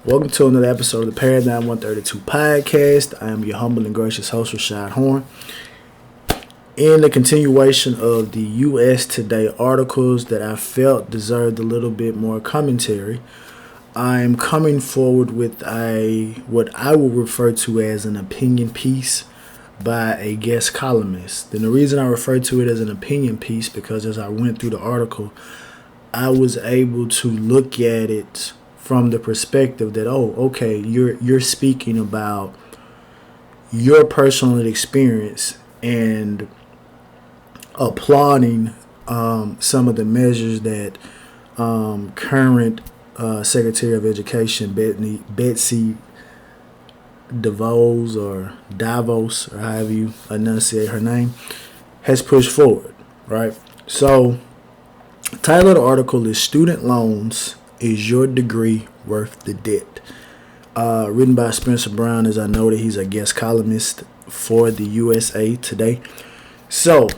Welcome to another episode of the Paradigm 132 podcast. I am your humble and gracious host, Rashad Horn. In the continuation of the U.S. Today articles that I felt deserved a little bit more commentary, I'm coming forward with what I will refer to as an opinion piece by a guest columnist. And the reason I refer to it as an opinion piece because as I went through the article, I was able to look at it from the perspective that, okay, you're speaking about your personal experience and applauding some of the measures that current Secretary of Education Betsy DeVos or however you enunciate her name, has pushed forward, right? So, the title of the article is Student Loans, Is Your Degree Worth the Debt? Written by Spencer Brown, as I know that he's a guest columnist for the USA Today. So,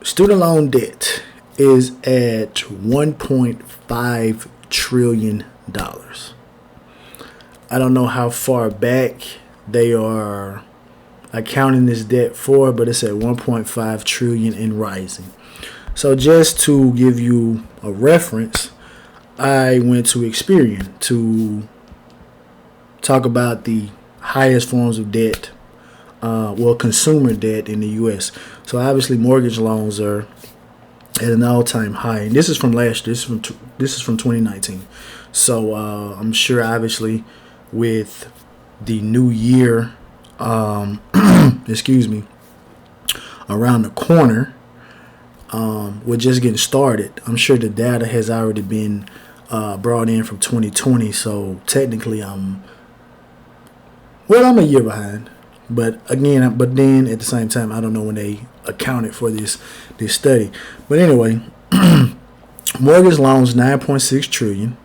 student loan debt is at $1.5 trillion. I don't know how far back they are accounting this debt for, but it's at 1.5 trillion and rising. So just to give you a reference, I went to Experian to talk about the highest forms of debt, consumer debt in the U.S. So obviously mortgage loans are at an all-time high, and this is from last year. This is from 2019. So I'm sure, obviously, with the new year, around the corner, we're just getting started. I'm sure the data has already been brought in from 2020. So technically, I'm a year behind. But then at the same time, I don't know when they accounted for this study. But anyway, mortgage loans 9.6 trillion,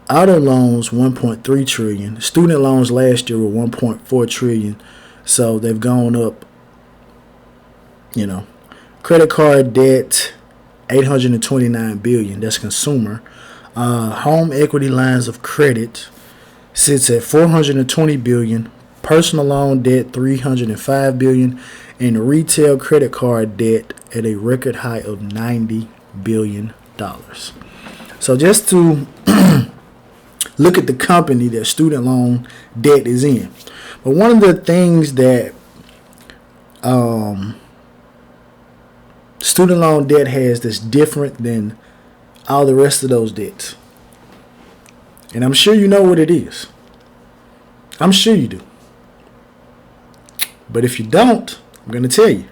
auto loans 1.3 trillion, student loans last year were 1.4 trillion. So they've gone up. Credit card debt 829 billion. That's consumer. Home equity lines of credit sits at 420 billion. Personal loan debt 305 billion, and retail credit card debt at a record high of $90 billion. So just to look at the company that student loan debt is in. But one of the things that student loan debt has that's different than all the rest of those debts, and I'm sure you know what it is. I'm sure you do. But if you don't, I'm going to tell you.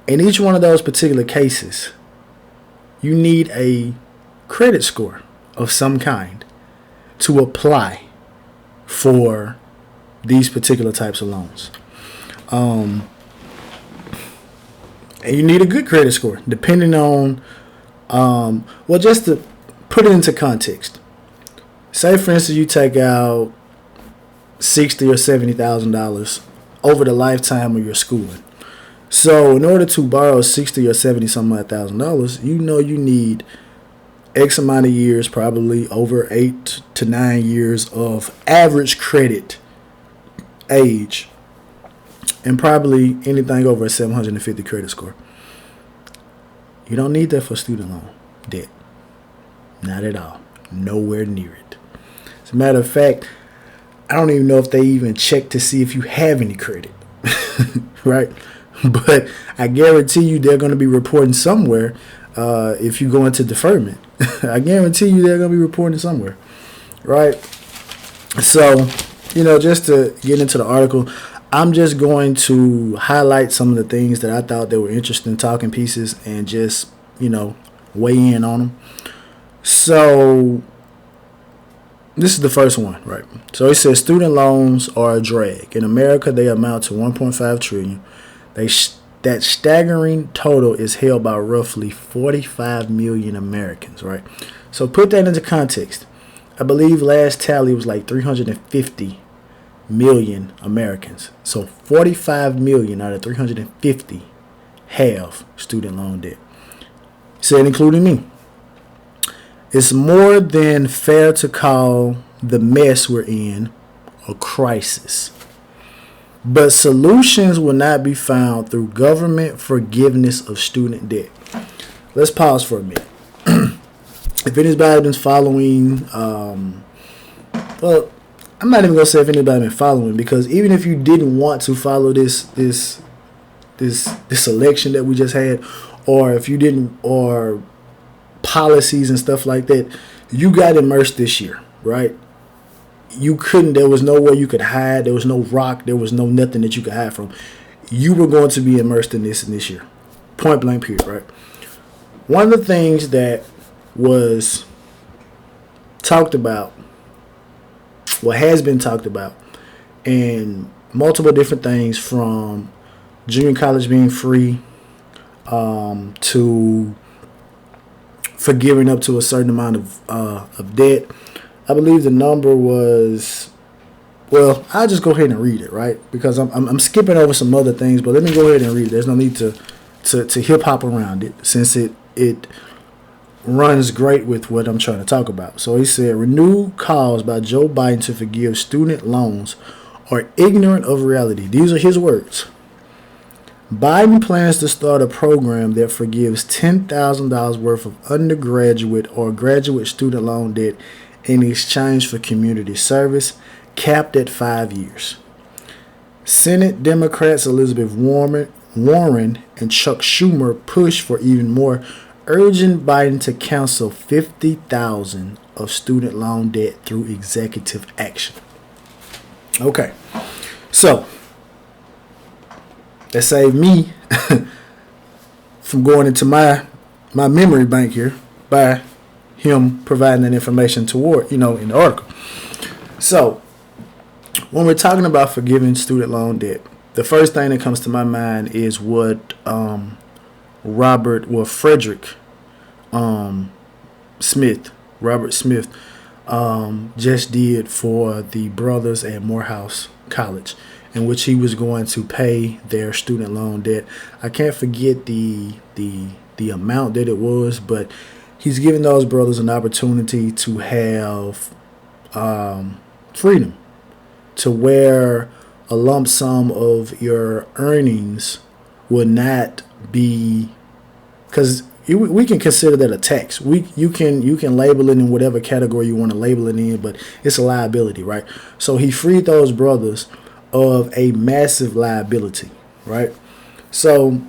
In each one of those particular cases, you need a credit score of some kind to apply for these particular types of loans. And you need a good credit score, depending on, just to put it into context. Say, for instance, you take out $60,000 or $70,000 over the lifetime of your schooling. So in order to borrow $60,000 or $70,000, you need X amount of years, probably over 8 to 9 years of average credit age, and probably anything over a 750 credit score. You don't need that for student loan debt. Not at all. Nowhere near it. As a matter of fact, I don't even know if they even check to see if you have any credit, right? But I guarantee you they're going to be reporting somewhere if you go into deferment. I guarantee you they're going to be reporting somewhere, right? So, just to get into the article, I'm just going to highlight some of the things that I thought that were interesting talking pieces and just, weigh in on them. So, this is the first one, right? So it says student loans are a drag. In America, they amount to 1.5 trillion. That staggering total is held by roughly 45 million Americans, right? So put that into context. I believe last tally was like 350 million Americans. So 45 million out of 350 have student loan debt. Said including me. It's more than fair to call the mess we're in a crisis. But solutions will not be found through government forgiveness of student debt. Let's pause for a minute. If anybody's been following, well, I'm not even gonna say if anybody's been following, because even if you didn't want to follow this election that we just had, or if you didn't, or policies and stuff like that, you got immersed this year, right? You couldn't, there was nowhere you could hide. There was no rock. There was no nothing that you could hide from. You were going to be immersed in this year. Point blank period, right? One of the things that was talked about, what has been talked about, and multiple different things, from junior college being free, to forgiving up to a certain amount of debt. I believe the number was, well, I'll just go ahead and read it, right? Because I'm skipping over some other things, but let me go ahead and read it. There's no need to hip hop around it, since it runs great with what I'm trying to talk about. So he said, renewed calls by Joe Biden to forgive student loans are ignorant of reality. These are his words. Biden plans to start a program that forgives $10,000 worth of undergraduate or graduate student loan debt in exchange for community service, capped at 5 years. Senate Democrats Elizabeth Warren and Chuck Schumer push for even more, urging Biden to cancel $50,000 of student loan debt through executive action. Okay, so that saved me from going into my memory bank here by him providing that information toward, in the article. So when we're talking about forgiving student loan debt, the first thing that comes to my mind is what Frederick Smith just did for the brothers at Morehouse College, in which he was going to pay their student loan debt. I can't forget the amount that it was, but he's giving those brothers an opportunity to have freedom, to where a lump sum of your earnings will not be, because we can consider that a tax. You can label it in whatever category you want to label it in, but it's a liability, right? So he freed those brothers of a massive liability, right? So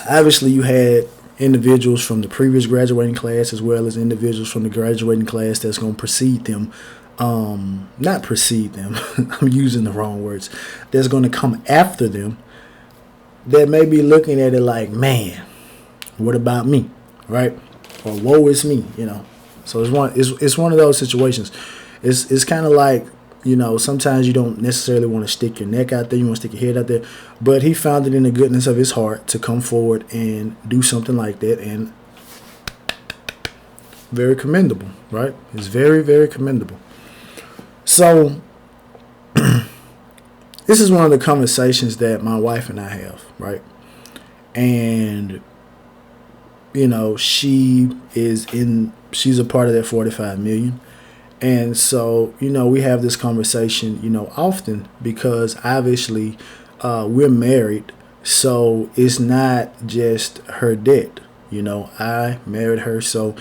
obviously you had individuals from the previous graduating class, as well as individuals from the graduating class that's going to precede them. Not precede them. I'm using the wrong words. That's going to come after them, that may be looking at it like, man, what about me, right? Or woe is me, So it's one of those situations. It's kind of like, sometimes you don't necessarily want to stick your neck out there. You want to stick your head out there. But he found it in the goodness of his heart to come forward and do something like that. And very commendable, right? It's very, very commendable. So this is one of the conversations that my wife and I have, right? And, she's a part of that 45 million. And so, we have this conversation, often, because obviously we're married. So it's not just her debt. I married her. So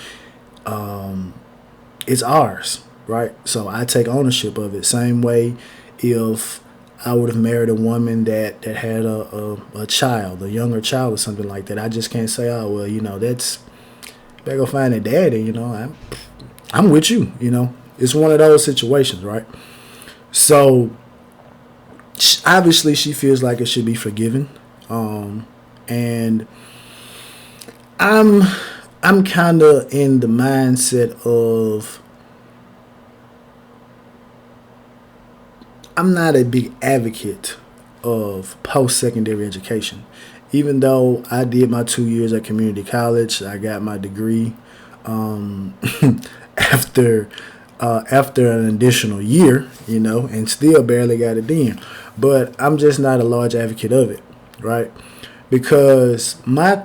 it's ours, right? So I take ownership of it. Same way if I would have married a woman that had a child, a younger child or something like that. I just can't say, oh, well, that's, better go find a daddy, I'm with you, It's one of those situations, right? So obviously she feels like it should be forgiven. And I'm kind of in the mindset of, I'm not a big advocate of post-secondary education. Even though I did my 2 years at community college, I got my degree after an additional year, and still barely got it in. But I'm just not a large advocate of it, right? Because my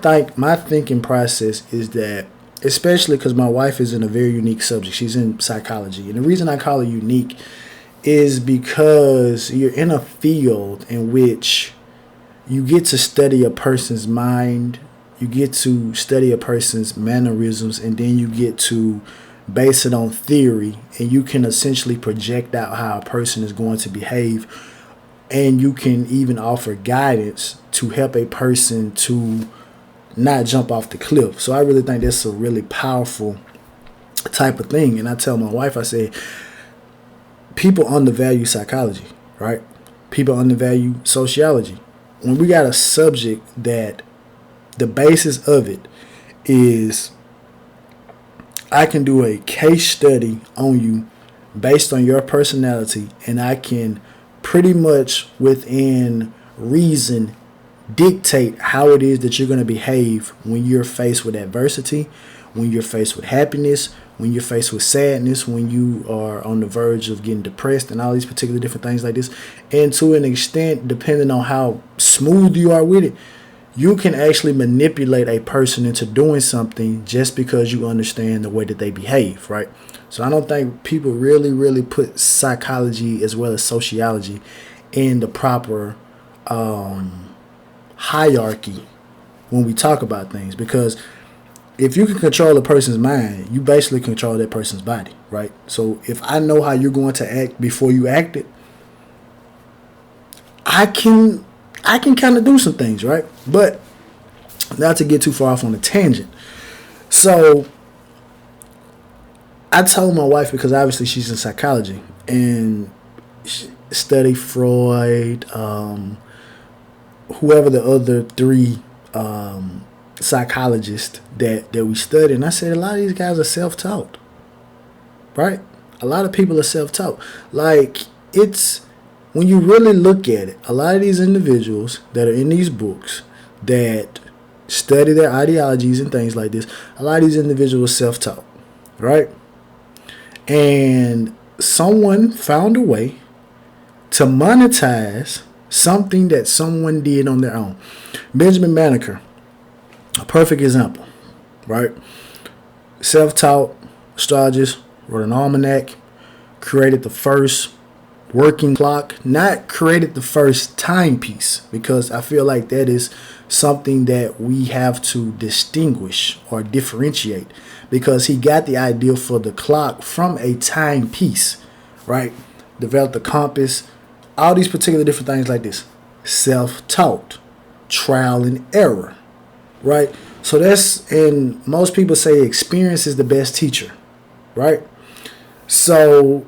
thinking process is that especially because my wife is in a very unique subject. She's in psychology. And the reason I call it unique is because you're in a field in which you get to study a person's mind, you get to study a person's mannerisms, and then you get to base it on theory, and you can essentially project out how a person is going to behave, and you can even offer guidance to help a person to not jump off the cliff. So I really think that's a really powerful type of thing. And I tell my wife, I say, people undervalue psychology, right? People undervalue sociology. When we got a subject that the basis of it is, I can do a case study on you based on your personality, and I can pretty much within reason dictate how it is that you're going to behave when you're faced with adversity, when you're faced with happiness, when you're faced with sadness, when you are on the verge of getting depressed, and all these particular different things like this. And to an extent, depending on how smooth you are with it, you can actually manipulate a person into doing something just because you understand the way that they behave, right? So I don't think people really put psychology as well as sociology in the proper hierarchy when we talk about things, because if you can control a person's mind, you basically control that person's body, right? So if I know how you're going to act before you act it, I can kind of do some things, right? But not to get too far off on a tangent. So I told my wife, because obviously she's in psychology and she studied Freud, whoever the other three psychologists that we studied. And I said, a lot of these guys are self-taught, right? A lot of people are self-taught. Like, it's, when you really look at it, a lot of these individuals that are in these books that study their ideologies and things like this, a lot of these individuals are self-taught, right? And someone found a way to monetize something that someone did on their own. Benjamin Banneker, a perfect example, right? Self-taught astrologist, wrote an almanac, created the first working clock, not created the first timepiece, because I feel like that is something that we have to distinguish or differentiate, because he got the idea for the clock from a timepiece, right? Developed the compass, all these particular different things like this. Self-taught, trial and error, right? So that's, and most people say experience is the best teacher, right? So,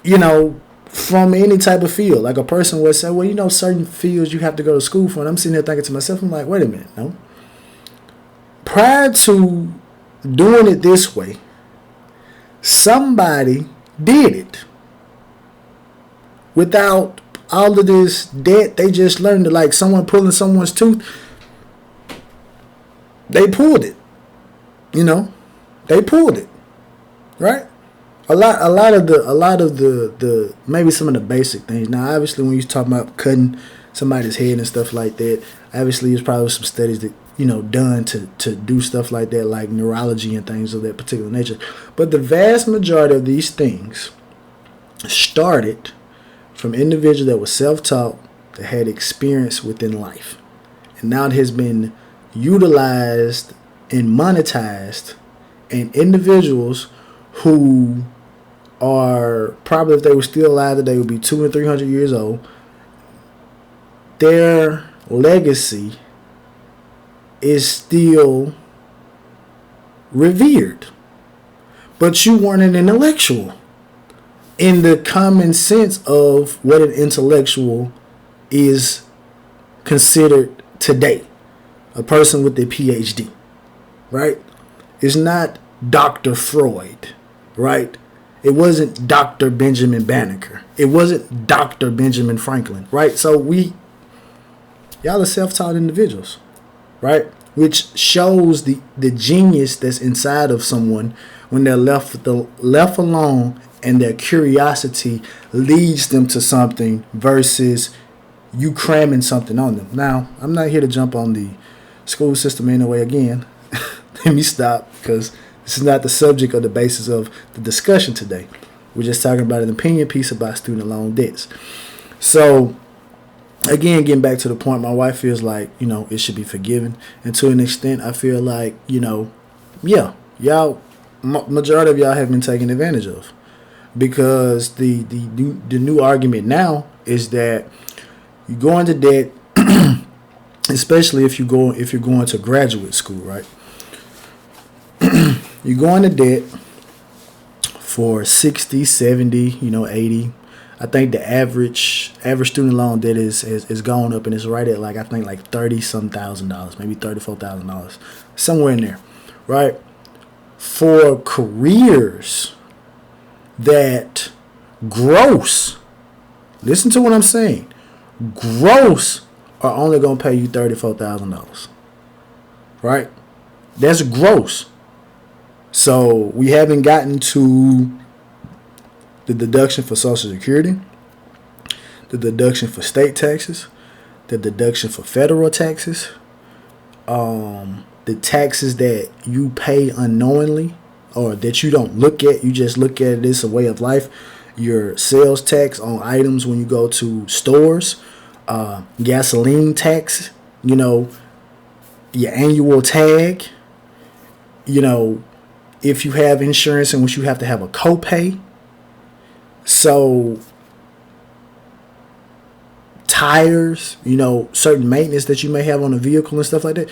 you know, from any type of field, like a person would say, well, you know, certain fields you have to go to school for. And I'm sitting there thinking to myself, I'm like, wait a minute, no. Prior to doing it this way, somebody did it. Without all of this debt, they just learned to, like someone pulling someone's tooth, they pulled it. You know, they pulled it, right? A lot of the maybe some of the basic things. Now, obviously, when you're talking about cutting somebody's head and stuff like that, obviously, there's probably some studies that, you know, done to do stuff like that, like neurology and things of that particular nature. But the vast majority of these things started from individuals that were self-taught, that had experience within life, and now it has been utilized and monetized, and individuals who are probably, if they were still alive today, would be 200 and 300 years old. Their legacy is still revered, but you weren't an intellectual in the common sense of what an intellectual is considered today. A person with a PhD, right? It's not Dr. Freud, right? It wasn't Dr. Benjamin Banneker. It wasn't Dr. Benjamin Franklin, right? So y'all are self-taught individuals, right? Which shows the genius that's inside of someone when they're left alone and their curiosity leads them to something versus you cramming something on them. Now, I'm not here to jump on the school system anyway again. let me stop, because this is not the subject or the basis of the discussion today. We're just talking about an opinion piece about student loan debts. So, again, getting back to the point, my wife feels like, it should be forgiven. And to an extent, I feel like, yeah, y'all, majority of y'all have been taken advantage of. Because the new argument now is that you go into debt, especially if you're going to graduate school, right? You go into debt for 60, 70, 80. I think the average student loan debt is gone up, and it's right at like $30-some thousand, maybe $34,000, somewhere in there, right? For careers that gross, listen to what I'm saying, gross are only going to pay you $34,000, right? That's gross. So we haven't gotten to the deduction for Social Security, the deduction for state taxes, the deduction for federal taxes, the taxes that you pay unknowingly or that you don't look at. You just look at it as a way of life. Your sales tax on items when you go to stores, gasoline tax, your annual tag, if you have insurance in which you have to have a copay. So tires, certain maintenance that you may have on a vehicle and stuff like that.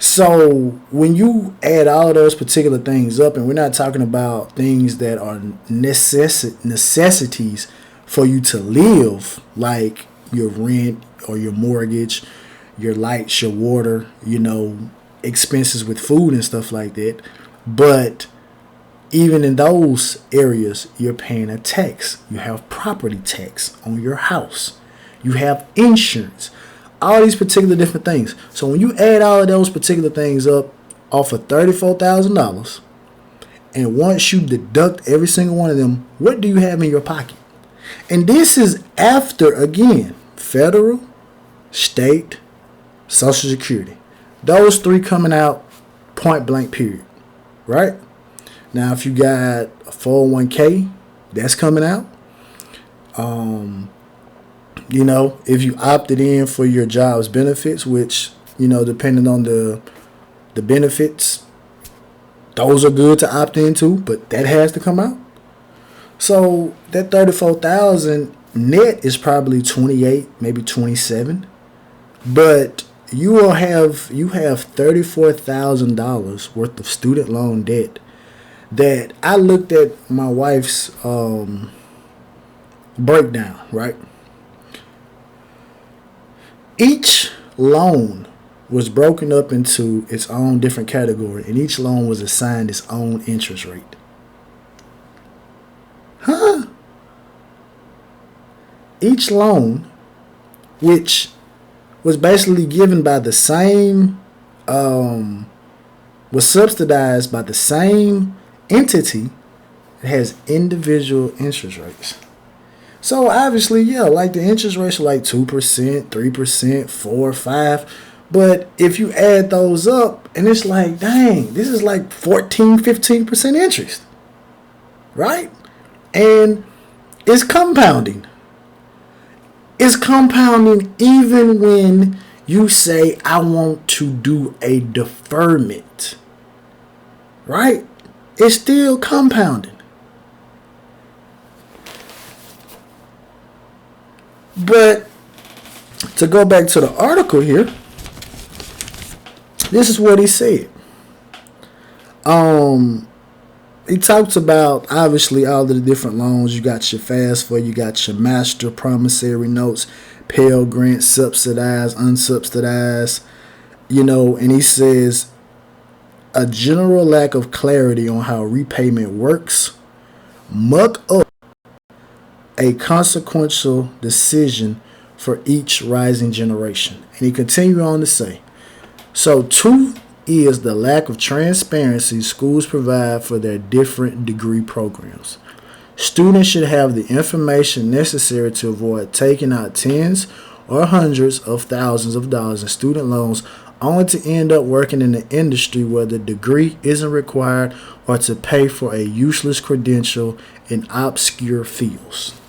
So when you add all of those particular things up, and we're not talking about things that are necessities for you to live, like your rent or your mortgage, your lights, your water, expenses with food and stuff like that. But even in those areas, you're paying a tax. You have property tax on your house. You have insurance. All these particular different things. So when you add all of those particular things up off of $34,000, and once you deduct every single one of them, what do you have in your pocket? And this is after, again, federal, state, Social Security. Those three coming out point blank period. Right? Now, if you got a 401k, that's coming out. If you opted in for your job's benefits, which, depending on the benefits, those are good to opt into, but that has to come out. So that $34,000 net is probably 28, maybe 27, but you have $34,000 worth of student loan debt. That I looked at my wife's breakdown, right? Each loan was broken up into its own different category, and each loan was assigned its own interest rate. Huh? Each loan, which was basically given by the same, was subsidized by the same entity, it has individual interest rates. So obviously, like the interest rates are like 2%, 3%, 4%, 5%. But if you add those up, and it's like, dang, this is like 14, 15% interest. Right? And it's compounding. It's compounding even when you say, I want to do a deferment. Right? It's still compounding. But to go back to the article here, this is what he said. He talks about, obviously, all of the different loans. You got your FAFSA, you got your master promissory notes, Pell Grant, subsidized, unsubsidized, and he says, a general lack of clarity on how repayment works muck up a consequential decision for each rising generation. And he continued on to say, so 2 is the lack of transparency schools provide for their different degree programs. Students should have the information necessary to avoid taking out tens or hundreds of thousands of dollars in student loans only to end up working in an industry where the degree isn't required or to pay for a useless credential in obscure fields.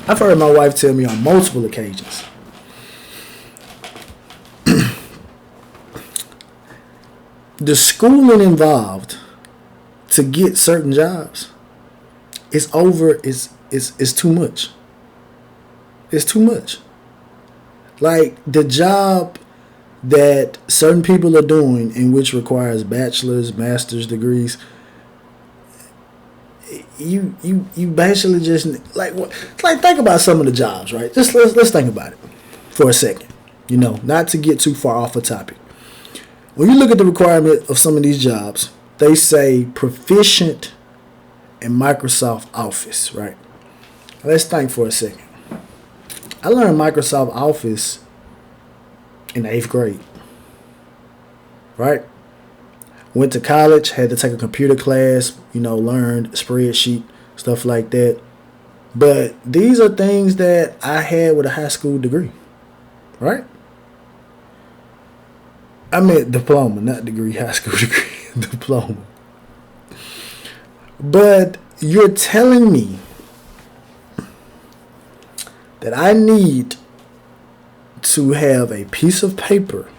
I've heard my wife tell me on multiple occasions, the schooling involved to get certain jobs is too much. It's too much. Like the job that certain people are doing, in which requires bachelor's, master's degrees, you basically just like think about some of the jobs, right? Just let's think about it for a second. Not to get too far off the topic. When you look at the requirement of some of these jobs, they say proficient in Microsoft Office, right? Let's think for a second. I learned Microsoft Office in the 8th grade, right? Went to college, had to take a computer class, learned spreadsheet, stuff like that. But these are things that I had with a high school degree, right? I meant diploma, not degree, high school degree, diploma. But you're telling me that I need to have a piece of paper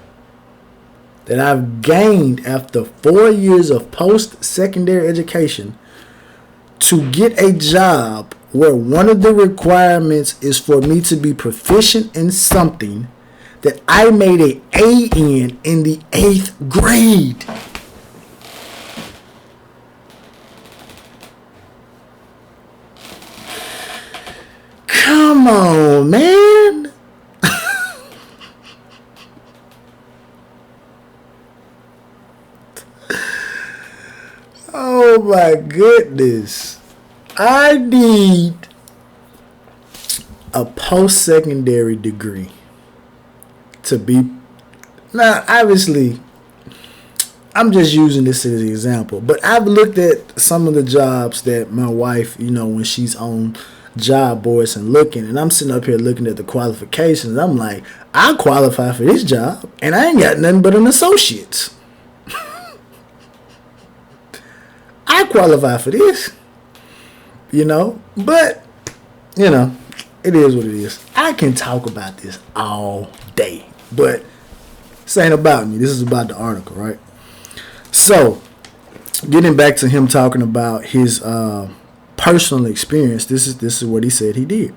that I've gained after 4 years of post-secondary education to get a job where one of the requirements is for me to be proficient in something that I made an A in the 8th grade. Come on, man. Oh my goodness. I need a post-secondary degree to be. Now, obviously, I'm just using this as an example, but I've looked at some of the jobs that my wife, when she's on job boards and looking, and I'm sitting up here looking at the qualifications. I'm like, I qualify for this job, and I ain't got nothing but an associate's. I qualify for this, but, it is what it is. I can talk about this all day, but this ain't about me. This is about the article, right? So, getting back to him talking about his personal experience, this is what he said he did.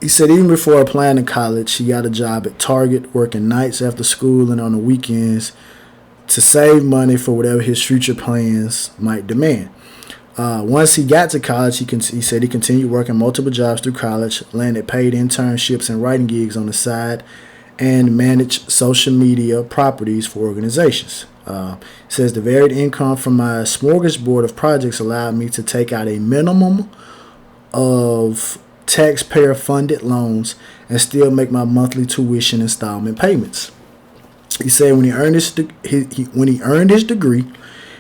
He said even before applying to college, he got a job at Target, working nights after school and on the weekends to save money for whatever his future plans might demand. Once he got to college, he said he continued working multiple jobs through college, landed paid internships and writing gigs on the side, and managed social media properties for organizations. Says the varied income from my smorgasbord of projects allowed me to take out a minimum of taxpayer-funded loans and still make my monthly tuition installment payments. He said when he earned his degree,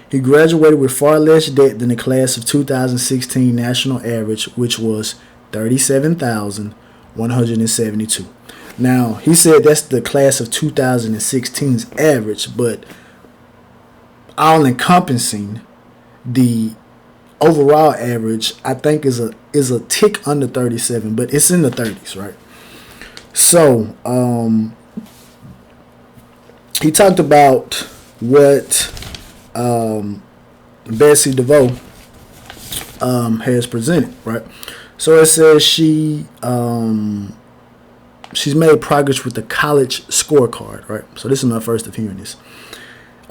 he graduated with far less debt than the class of 2016 national average, which was $37,172. Now, he said that's the class of 2016's average, but all encompassing, the overall average, I think, is a tick under 37, but it's in the 30s, right? So, he talked about what Betsy DeVoe has presented, right? So it says she's made progress with the college scorecard, right? So this is my first of hearing this.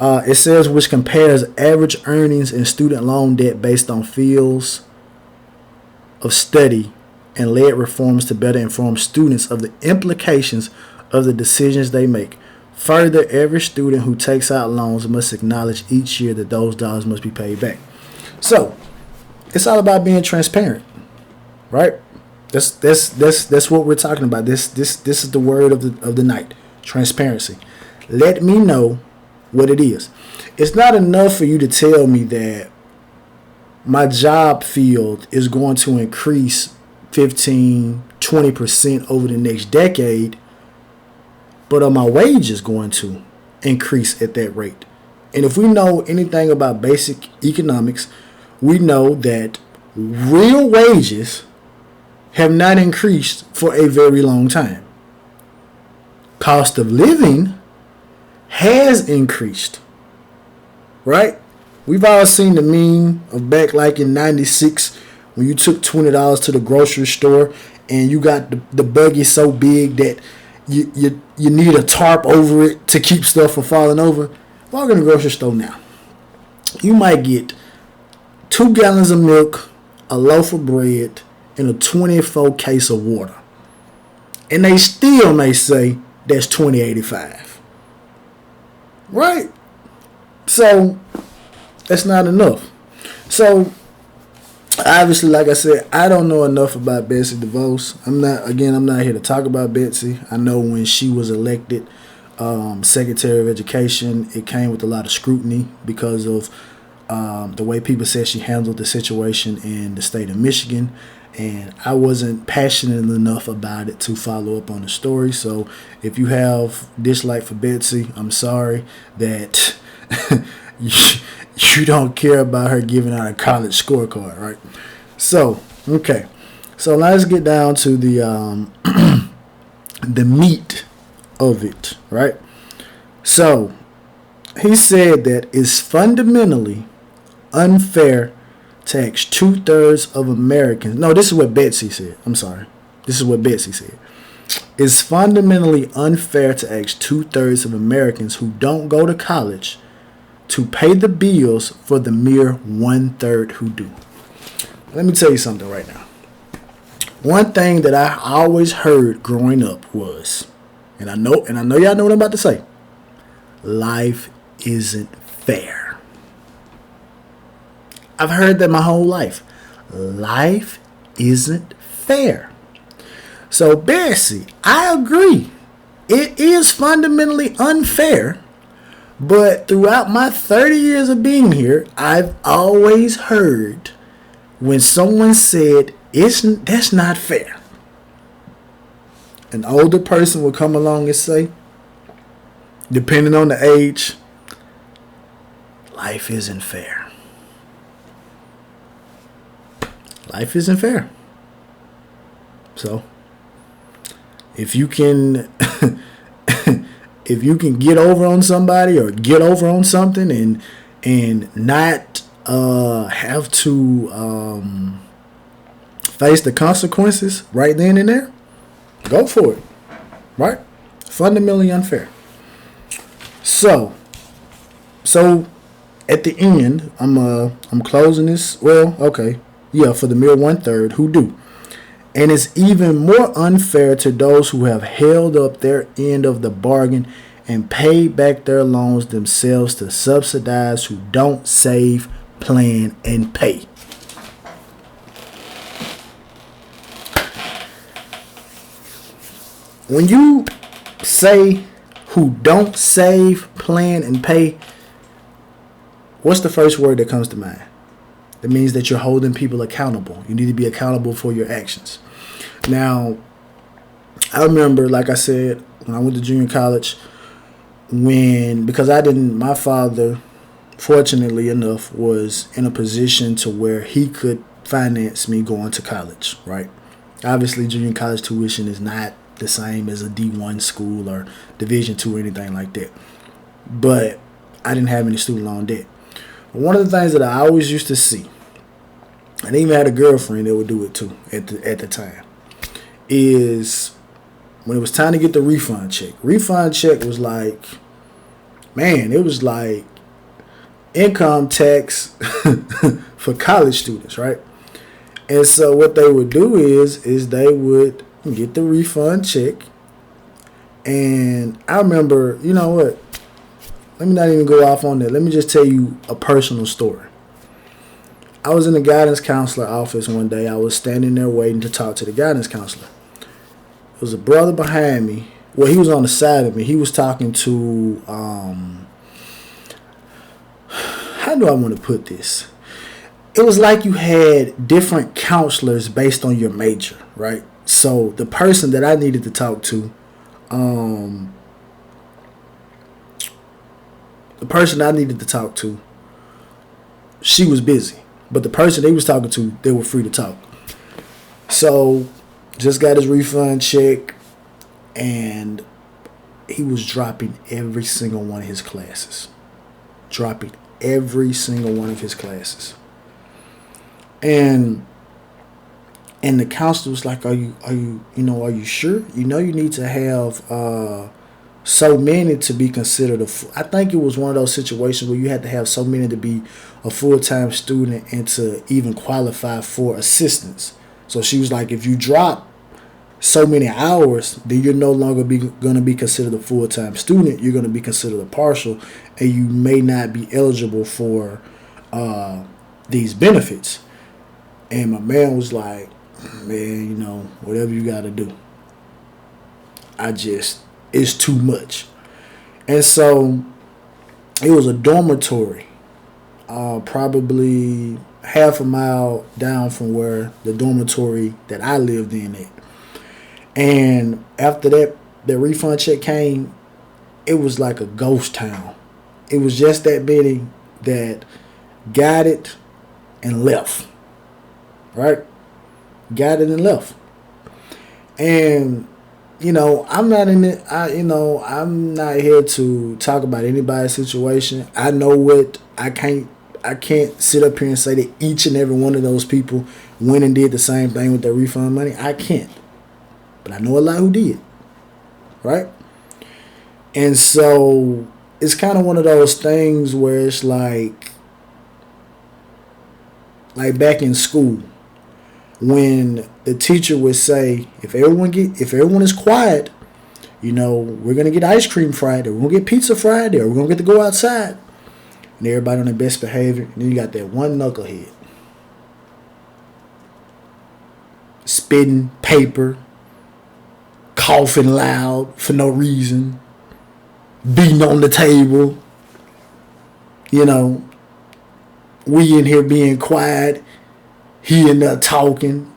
It says which compares average earnings and student loan debt based on fields of study and led reforms to better inform students of the implications of the decisions they make. Further, every student who takes out loans must acknowledge each year that those dollars must be paid back. So, it's all about being transparent, right? That's what we're talking about. This is the word of the night. Transparency. Let me know what it is. It's not enough for you to tell me that my job field is going to increase 15-20% over the next decade, but my wage is going to increase at that rate. And if we know anything about basic economics, we know that real wages have not increased for a very long time. Cost of living has increased, right? We've all seen the meme of back like in 96 when you took $20 to the grocery store and you got the buggy so big that you need a tarp over it to keep stuff from falling over. Walk in the grocery store now. You might get 2 gallons of milk, a loaf of bread, and a 24 case of water. And they still may say that's $20.85. Right? So that's not enough. So obviously, like I said, I don't know enough about Betsy DeVos. I'm not here to talk about Betsy. I know when she was elected Secretary of Education, it came with a lot of scrutiny because of the way people said she handled the situation in the state of Michigan. And I wasn't passionate enough about it to follow up on the story. So if you have dislike for Betsy, I'm sorry that you don't care about her giving out a college scorecard, right? So, okay. So let's get down to the the meat of it, right? So he said that it's fundamentally unfair to ask 2/3 of Americans. No, this is what Betsy said. I'm sorry. This is what Betsy said. It's fundamentally unfair to ask 2/3 of Americans who don't go to college to pay the bills for the mere 1/3 who do. Let me tell you something right now. One thing that I always heard growing up was, and I know y'all know what I'm about to say, life isn't fair. I've heard that my whole life. Life isn't fair. So, Bessie, I agree. It is fundamentally unfair. But throughout my 30 years of being here, I've always heard when someone said, that's not fair. An older person would come along and say, depending on the age, life isn't fair. Life isn't fair. So, if you can get over on somebody or get over on something and not have to face the consequences right then and there, go for it. Right? Fundamentally unfair. So at the end, I'm closing this. Well, okay. Yeah, for the mere 1/3 who do. And it's even more unfair to those who have held up their end of the bargain and paid back their loans themselves to subsidize who don't save, plan, and pay. When you say who don't save, plan, and pay, what's the first word that comes to mind? That means that you're holding people accountable. You need to be accountable for your actions. Now, I remember, like I said, when I went to junior college, my father, fortunately enough, was in a position to where he could finance me going to college, right? Obviously, junior college tuition is not the same as a D1 school or Division II or anything like that. But I didn't have any student loan debt. One of the things that I always used to see, and I even had a girlfriend that would do it too at the time, is when it was time to get the refund check. Refund check was like, man, it was like income tax for college students, right? And so what they would do is they would get the refund check. And I remember, you know what? Let me not even go off on that. Let me just tell you a personal story. I was in the guidance counselor office one day. I was standing there waiting to talk to the guidance counselor. There was a brother behind me. Well, he was on the side of me. He was talking to, how do I want to put this? it was like you had different counselors based on your major, right? So the person that I needed to talk to, um, the person I needed to talk to, she was busy. But the person they was talking to, they were free to talk. So just got his refund check, and he was dropping every single one of his classes. Dropping every single one of his classes. And the counselor was like, are you sure? You need to have so many to be considered I think it was one of those situations where you had to have so many to be a full-time student and to even qualify for assistance. So she was like, if you drop so many hours, then you're no longer going to be considered a full-time student. You're going to be considered a partial, and you may not be eligible for these benefits. And my man was like, man, whatever you got to do. It's too much. And so it was a dormitory, probably half a mile down from where the dormitory that I lived in at. And after that refund check came, it was like a ghost town. It was just that many that got it and left. Right? Got it and left. And I'm not in it. I'm not here to talk about anybody's situation. I know what I can't sit up here and say that each and every one of those people went and did the same thing with their refund money. I can't. But I know a lot who did. Right? And so it's kind of one of those things where it's like back in school, when the teacher would say, if everyone is quiet, we're gonna get ice cream Friday, we're gonna get pizza Friday, or we're gonna get to go outside, and everybody on their best behavior. And then you got that one knucklehead spitting paper, coughing loud for no reason, beating on the table. We in here being quiet, he in there talking,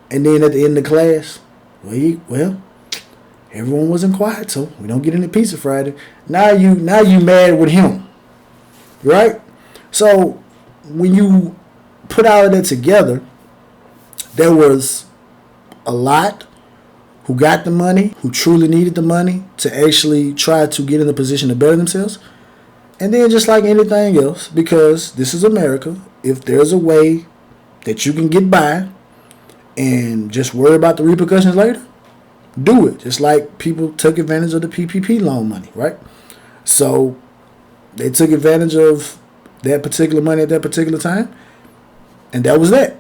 and then at the end of the class, well, everyone wasn't quiet, so we don't get any pizza Friday. Now you mad with him, right? So when you put all of that together, there was a lot who got the money, who truly needed the money to actually try to get in a position to better themselves. And then just like anything else, because this is America, if there's a way that you can get by and just worry about the repercussions later, do it. Just like people took advantage of the PPP loan money, right? So they took advantage of that particular money at that particular time, and that was that,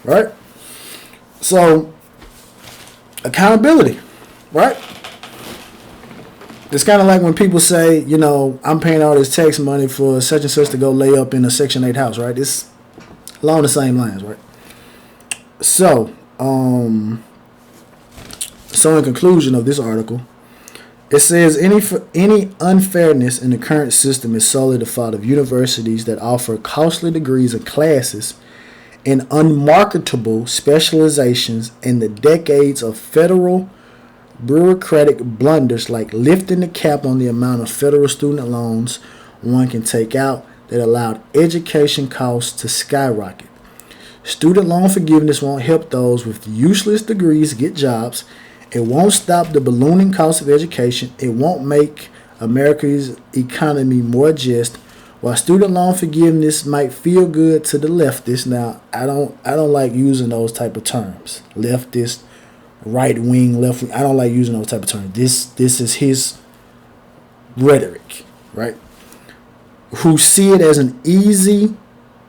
right? So accountability, right? It's kind of like when people say, I'm paying all this tax money for such and such to go lay up in a Section 8 house, right? It's along the same lines, right? So, in conclusion of this article, it says any unfairness in the current system is solely the fault of universities that offer costly degrees and classes in unmarketable specializations and the decades of federal bureaucratic blunders like lifting the cap on the amount of federal student loans one can take out that allowed education costs to skyrocket. Student loan forgiveness won't help those with useless degrees get jobs. It won't stop the ballooning cost of education. It won't make America's economy more just. While student loan forgiveness might feel good to the leftists, now I don't like using those type of terms. Leftist, right wing, left wing. I don't like using those type of terms. This is his rhetoric, right? Who see it as an easy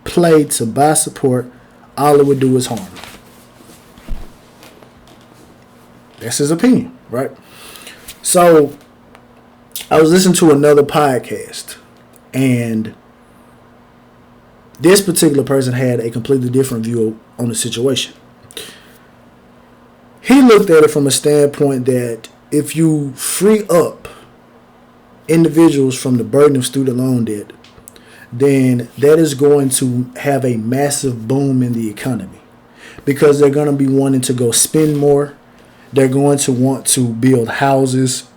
play to buy support. All it would do is harm. That's his opinion, right? So I was listening to another podcast, and this particular person had a completely different view on the situation. He looked at it from a standpoint that if you free up individuals from the burden of student loan debt, then that is going to have a massive boom in the economy, because they're going to be wanting to go spend more. They're going to want to build houses.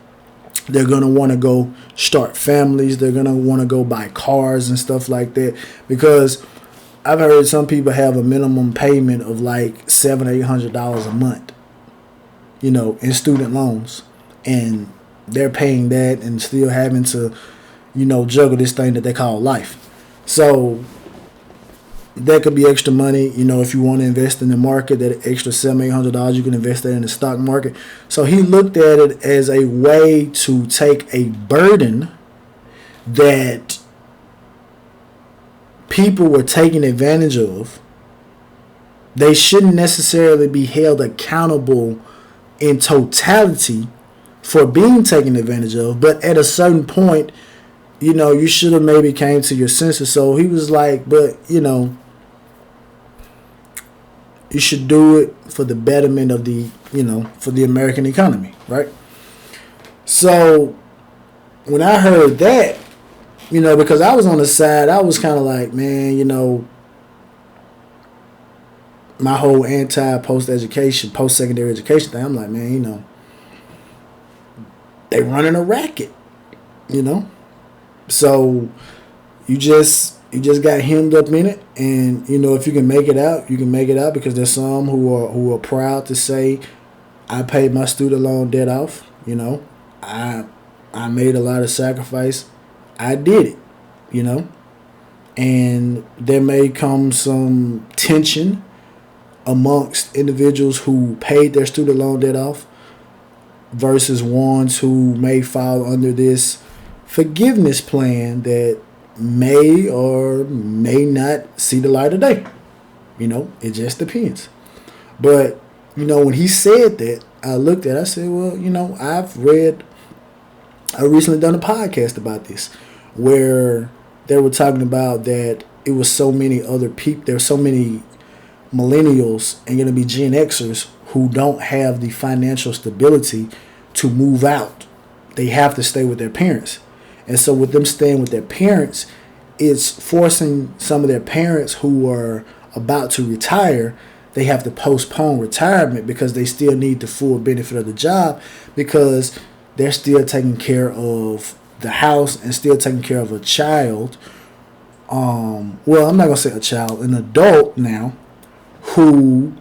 They're going to want to go start families. They're going to want to go buy cars and stuff like that, because I've heard some people have a minimum payment of like $700 or $800 a month, in student loans, and they're paying that and still having to, juggle this thing that they call life. So that could be extra money, if you want to invest in the market. That extra $700-$800, you can invest that in the stock market. So he looked at it as a way to take a burden that people were taking advantage of. They shouldn't necessarily be held accountable in totality for being taken advantage of, but at a certain point, you should have maybe came to your senses. So he was like, but you should do it for the betterment of the, for the American economy, right? So when I heard that, because I was on the side, I was kind of like, man, my whole post-secondary education thing, I'm like, man, they running a racket, So you just got hemmed up in it, and if you can make it out, you can make it out, because there's some who are proud to say, I paid my student loan debt off. I made a lot of sacrifice. I did it, and there may come some tension amongst individuals who paid their student loan debt off versus ones who may fall under this forgiveness plan that may or may not see the light of day. It just depends. But, when he said that, I looked at it, I said, well, I recently done a podcast about this, where they were talking about that it was so many other people, there's so many millennials and going to be Gen Xers who don't have the financial stability to move out. They have to stay with their parents. And so with them staying with their parents, it's forcing some of their parents who are about to retire, they have to postpone retirement because they still need the full benefit of the job, because they're still taking care of the house and still taking care of a child. I'm not going to say a child, an adult now, who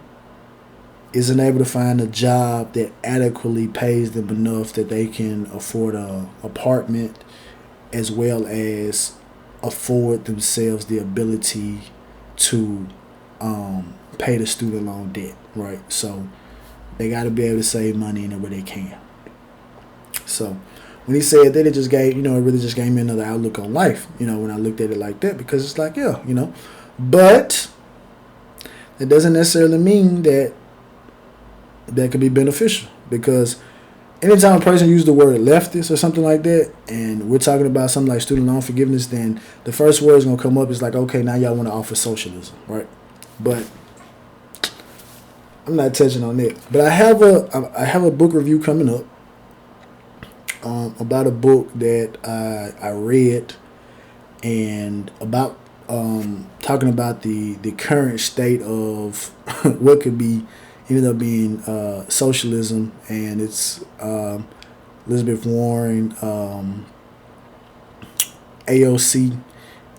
isn't able to find a job that adequately pays them enough that they can afford an apartment, as well as afford themselves the ability to pay the student loan debt, right? So they got to be able to save money in where they can. So when he said that, it just gave, it really just gave me another outlook on life, when I looked at it like that, because it's like, yeah, but it doesn't necessarily mean that could be beneficial, because anytime a person uses the word leftist or something like that, and we're talking about something like student loan forgiveness, then the first word is going to come up is like, okay, now y'all want to offer socialism, right? But I'm not touching on that. But I have a book review coming up about a book that I read, and about talking about the current state of what could be ended up being socialism, and it's Elizabeth Warren, AOC,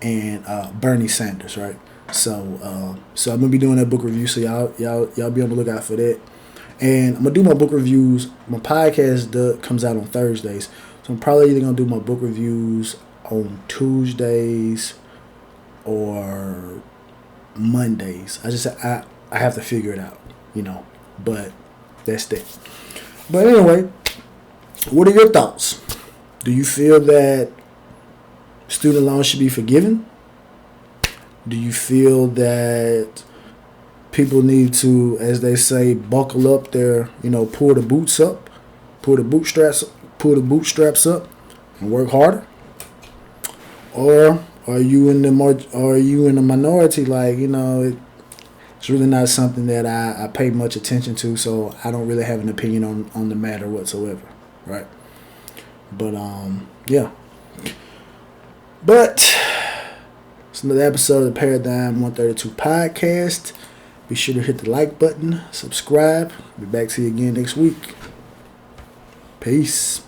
and Bernie Sanders, right? So I'm gonna be doing that book review, so y'all be on the lookout for that. And I'm gonna do my book reviews. My podcast comes out on Thursdays, so I'm probably either gonna do my book reviews on Tuesdays or Mondays. I have to figure it out, but that's that. But anyway, what are your thoughts? Do you feel that student loans should be forgiven? Do you feel that people need to, as they say, buckle up their, pull the bootstraps up and work harder? Or are you in the minority, like, it's really not something that I pay much attention to, so I don't really have an opinion on the matter whatsoever, right? But yeah. But It's another episode of the Paradigm 132 podcast. Be sure to hit the like button, subscribe. Be back to you again next week. Peace.